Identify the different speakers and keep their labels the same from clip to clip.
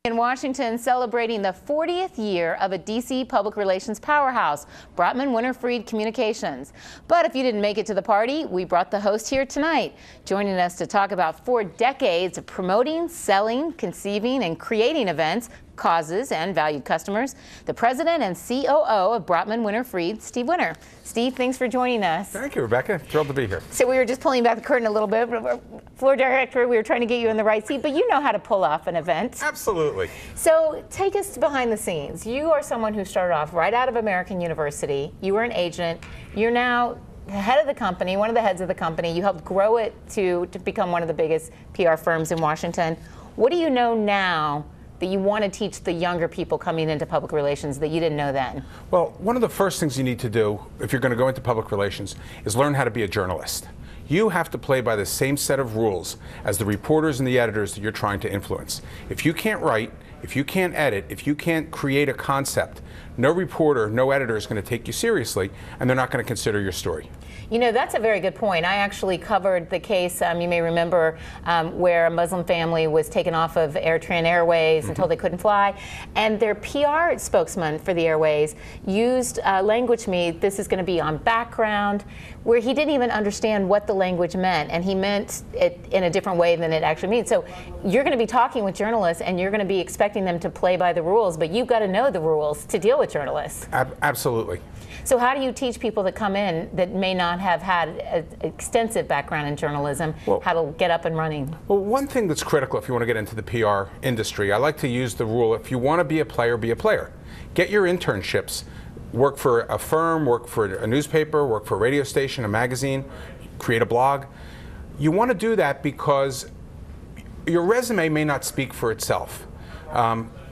Speaker 1: In Washington, celebrating the 40th year of a D.C. public relations powerhouse, Brotman Winterfried Communications. But if you didn't make it to the party, we brought the host here tonight. Joining us to talk about 4 decades of promoting, selling, conceiving, and creating events, causes, and valued customers, the president and COO of Brotman Winterfried, Steve Winter. Steve, thanks for joining us.
Speaker 2: Thank you, Rebecca. Thrilled to be here.
Speaker 1: So we were just pulling back the curtain a little bit. Floor director, we were trying to get you in the right seat, but you know how to pull off an event.
Speaker 2: Absolutely.
Speaker 1: So take us behind the scenes. You are someone who started off right out of American University. You were an agent. You're now head of the company, one of the heads of the company. You helped grow it to become one of the biggest PR firms in Washington. What do you know now that you want to teach the younger people coming into public relations that you didn't know then?
Speaker 2: Well, one of the first things you need to do if you're going to go into public relations is learn how to be a journalist. You have to play by the same set of rules as the reporters and the editors that you're trying to influence. If you can't write, if you can't edit, if you can't create a concept, no reporter, no editor is going to take you seriously, and they're not going to consider your story.
Speaker 1: You know, that's a very good point. I actually covered the case, you may remember, where a Muslim family was taken off of Airtran Airways and told they couldn't fly. And their PR spokesman for the Airways used language to me, this is going to be on background, where he didn't even understand what the language meant. And he meant it in a different way than it actually means. So you're going to be talking with journalists and you're going to be expecting them to play by the rules, but you've got to know the rules to deal with journalists.
Speaker 2: Absolutely.
Speaker 1: So how do you teach people that come in that may not have had an extensive background in journalism, how to get up and running? Well,
Speaker 2: one thing that's critical if you want to get into the PR industry, I like to use the rule, if you want to be a player, be a player. Get your internships. Work for a firm, work for a newspaper, work for a radio station, a magazine, create a blog. You want to do that because your resume may not speak for itself.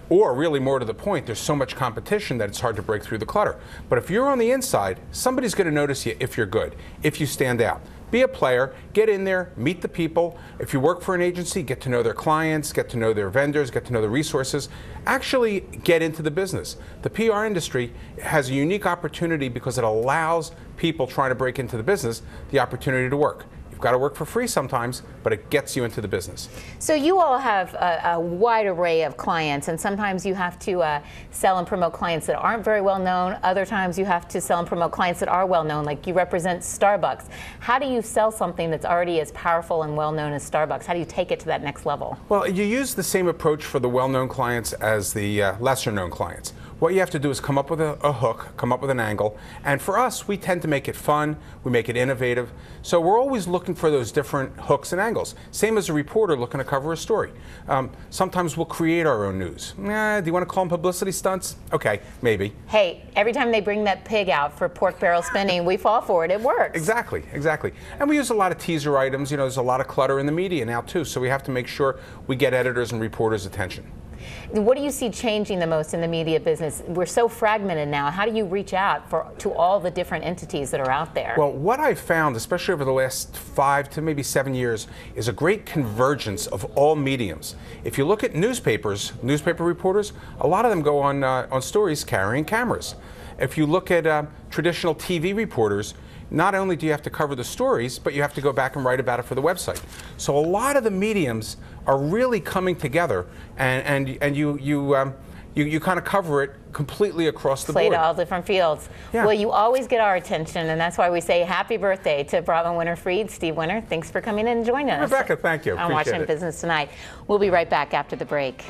Speaker 2: Or really more to the point, there's so much competition that it's hard to break through the clutter. But if you're on the inside, somebody's going to notice you if you're good, if you stand out. Be a player, get in there, meet the people. If you work for an agency, get to know their clients, get to know their vendors, get to know the resources. Actually get into the business. The PR industry has a unique opportunity because it allows people trying to break into the business the opportunity to work. You've got to work for free sometimes, but it gets you into the business.
Speaker 1: So you all have a wide array of clients, and sometimes you have to sell and promote clients that aren't very well known. Other times you have to sell and promote clients that are well known, like you represent Starbucks. How do you sell something that's already as powerful and well known as Starbucks? How do you take it to that next level?
Speaker 2: Well, you use the same approach for the well-known clients as the lesser-known clients. What you have to do is come up with a hook, come up with an angle, and for us, we tend to make it fun, we make it innovative, so we're always looking for those different hooks and angles. Same as a reporter looking to cover a story. Sometimes we'll create our own news. Do you want to call them publicity stunts? Okay, maybe.
Speaker 1: Hey, every time they bring that pig out for pork barrel spinning, we fall for it. It works.
Speaker 2: Exactly, exactly. And we use a lot of teaser items. You know, there's a lot of clutter in the media now too, so we have to make sure we get editors and reporters' attention.
Speaker 1: What do you see changing the most in the media business? We're so fragmented now. How do you reach out to all the different entities that are out there?
Speaker 2: Well, what I've found, especially over the last 5 to maybe 7 years, is a great convergence of all mediums. If you look at newspapers, newspaper reporters, a lot of them go on stories carrying cameras. If you look at traditional TV reporters, not only do you have to cover the stories, but you have to go back and write about it for the website. So a lot of the mediums are really coming together, and you kind of cover it completely across the board.
Speaker 1: Played all different fields. Yeah. Well, you always get our attention, and that's why we say happy birthday to Brotman Winterfried. Steve Winter, thanks for coming in and joining us.
Speaker 2: Rebecca, thank you.
Speaker 1: On Washington Business Tonight. We'll be right back after the break.